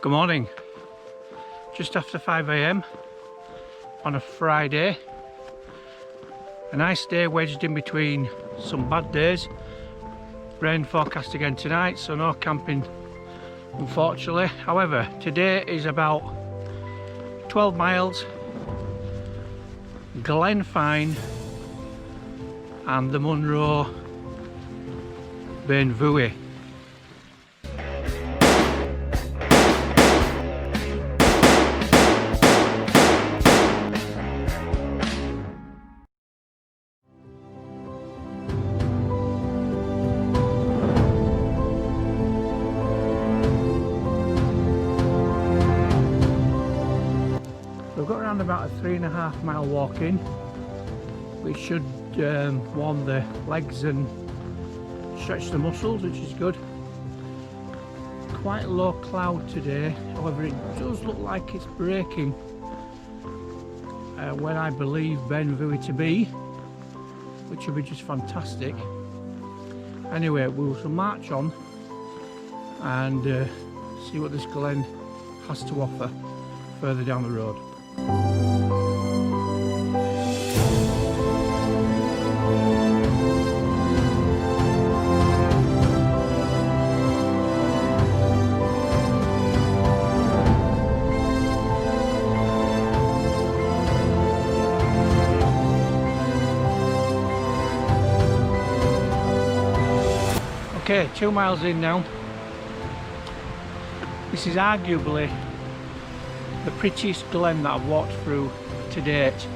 Good morning. Just after 5 AM on a Friday. A nice day wedged in between some bad days. Rain forecast again tonight, so no camping unfortunately. However, today is about 12 miles, Loch Fyne and the Munro Beinn Bhuidhe. We've got around about a 3.5 mile walk in, which should warm the legs and stretch the muscles, which is good. Quite low cloud today, however it does look like it's breaking when I believe Beinn Bhuidhe to be, which will be just fantastic. Anyway, we will march on and see what this glen has to offer further down the road. Okay, 2 miles in now. This is arguably the prettiest glen that I've walked through to date.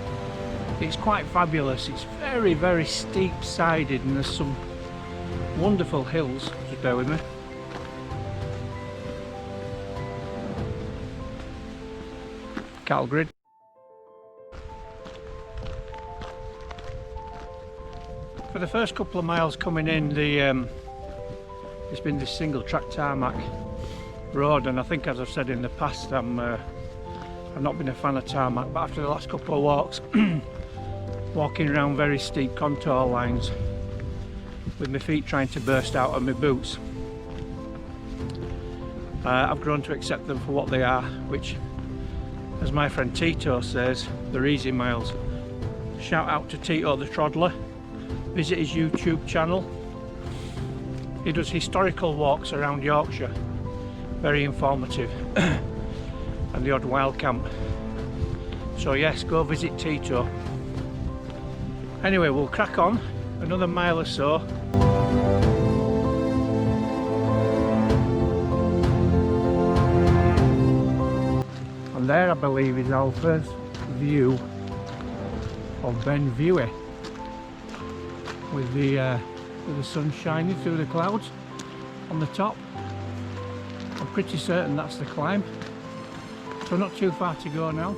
It's quite fabulous. It's very, very steep sided and there's some wonderful hills. Just bear with me. Cattle grid. For the first couple of miles coming in, it's been this single track tarmac road, and I think, as I've said in the past, I've not been a fan of tarmac, but after the last couple of walks walking around very steep contour lines with my feet trying to burst out of my boots, I've grown to accept them for what they are, which, as my friend Tito says, they're easy miles. Shout out to Tito the Troddler. Visit his YouTube channel. He does historical walks around Yorkshire, very informative, and the odd wild camp. So yes, go visit Tito. Anyway, we'll crack on another mile or so. And there, I believe, is our first view of Beinn Bhuidhe, with the sun shining through the clouds on the top. I'm pretty certain that's the climb, so not too far to go now.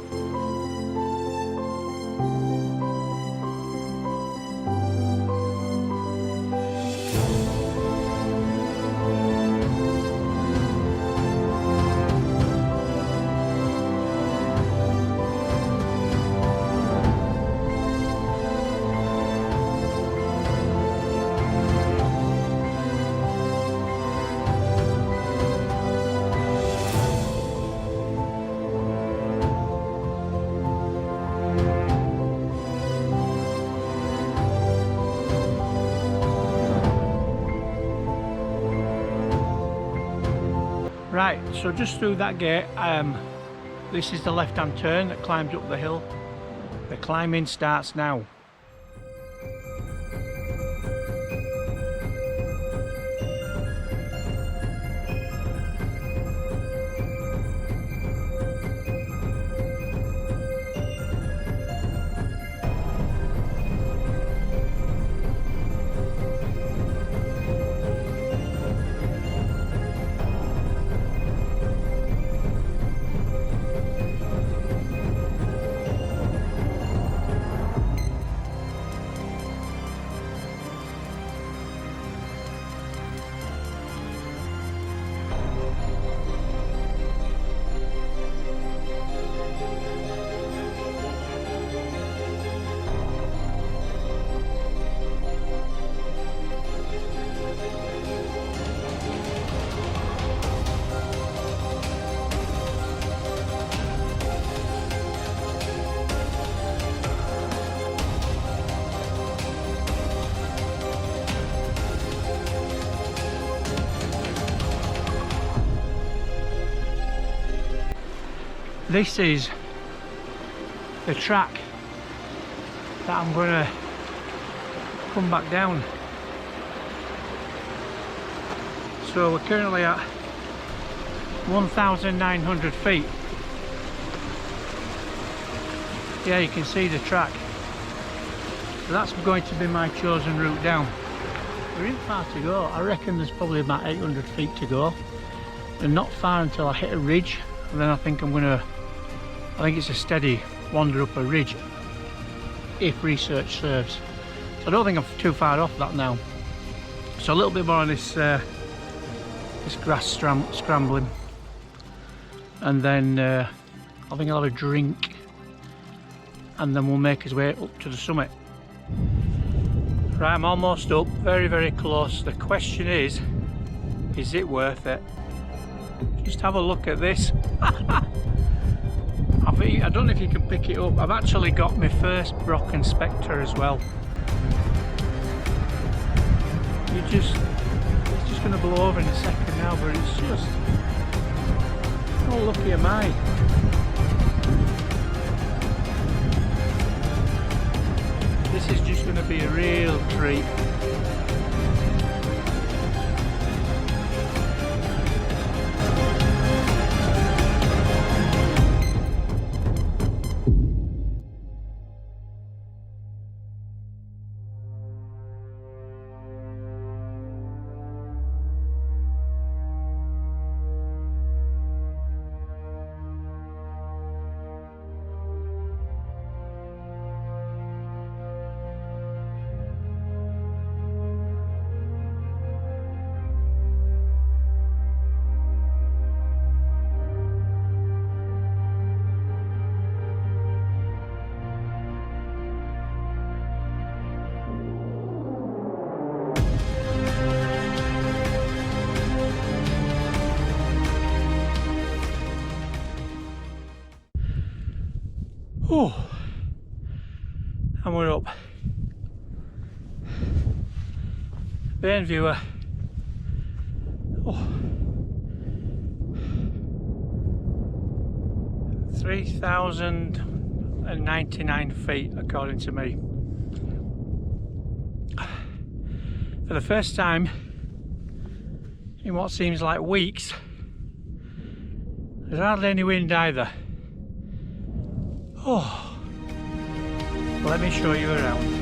Right, so just through that gate, this is the left-hand turn that climbs up the hill. The climbing starts now. this is the track that I'm going to come back down. So we're currently at 1,900 feet. Yeah, you can see the track. So that's going to be my chosen route down. There isn't far to go. I reckon there's probably about 800 feet to go. And not far until I hit a ridge. And then I think I think it's a steady wander up a ridge, if research serves. So I don't think I'm too far off that now. So a little bit more on this this grass scrambling. And then I think I'll have a drink. And then we'll make our way up to the summit. Right, I'm almost up, very, very close. The question is it worth it? Just have a look at this. I don't know if you can pick it up. I've actually got my first Brocken Spectre as well. It's just going to blow over in a second now, but it's just, how lucky am I? This is just going to be a real treat. Oh, and we're up. Beinn Bhuidhe. Oh. 3,099 feet according to me. For the first time in what seems like weeks, there's hardly any wind either. Oh, let me show you around.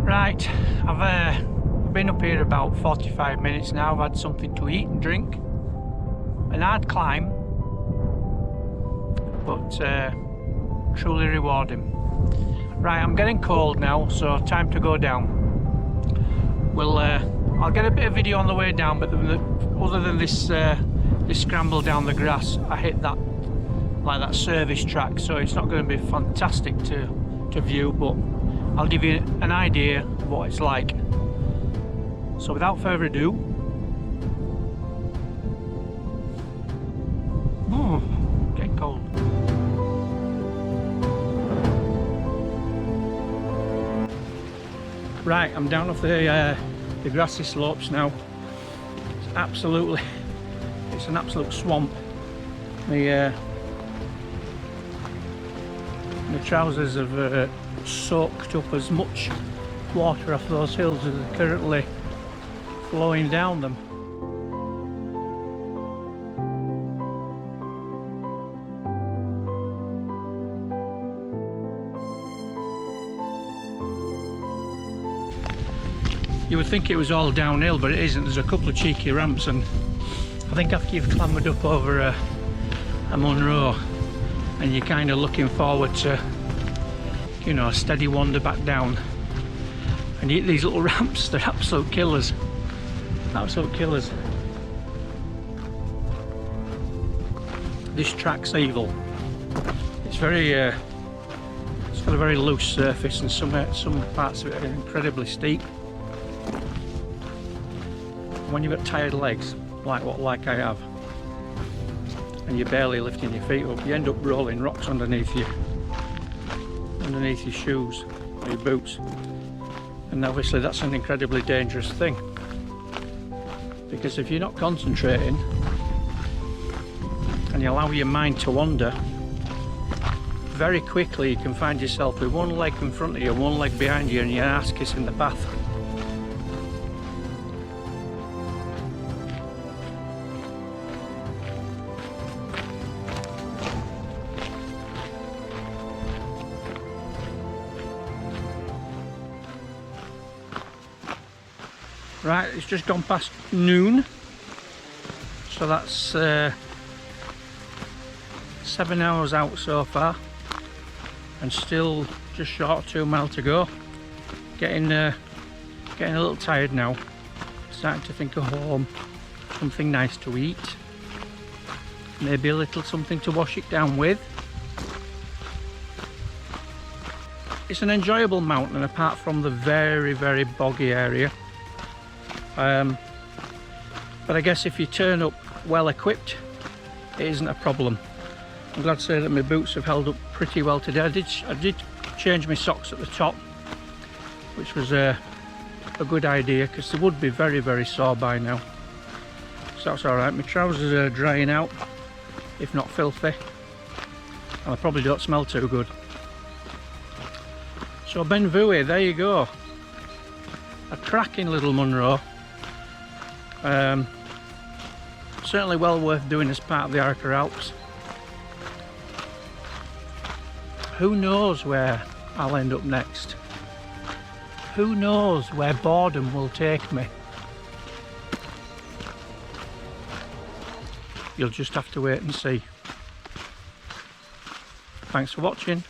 Right, I've been up here about 45 minutes now. I've had something to eat and drink. An hard climb, but truly rewarding. Right, I'm getting cold now, so time to go down. I'll get a bit of video on the way down, but other than this this scramble down the grass, I hit that like that service track, so it's not going to be fantastic to view, but I'll give you an idea of what it's like. So without further ado, getting cold. Right, I'm down off the grassy slopes now. It's It's an absolute swamp. My trousers have soaked up as much water off those hills as are currently flowing down them. You would think it was all downhill, but it isn't. There's a couple of cheeky ramps, and I think after you've clambered up over a Munro and you're kind of looking forward to, you know, a steady wander back down, and you hit these little ramps, they're absolute killers. Absolute killers. This track's evil. It's very it's got a very loose surface, and some parts of it are incredibly steep. When you've got tired legs, like I have, and you're barely lifting your feet up, you end up rolling rocks underneath your shoes or your boots, and obviously that's an incredibly dangerous thing, because if you're not concentrating and you allow your mind to wander, very quickly you can find yourself with one leg in front of you and one leg behind you, and your ass kissing the path. Right, it's just gone past noon, so that's 7 hours out so far, and still just short of 2 miles to go. Getting a little tired now, starting to think of home, something nice to eat, maybe a little something to wash it down with. It's an enjoyable mountain apart from the very, very boggy area. But I guess if you turn up well equipped, it isn't a problem. I'm glad to say that my boots have held up pretty well today. I did change my socks at the top, which was a good idea, because they would be very, very sore by now. So that's alright. My trousers are drying out, if not filthy, and I probably don't smell too good. So Beinn Bhuidhe, there you go. A cracking little Munro. Certainly well worth doing as part of the Archer Alps. Who knows where I'll end up next? Who knows where boredom will take me? You'll just have to wait and see. Thanks for watching.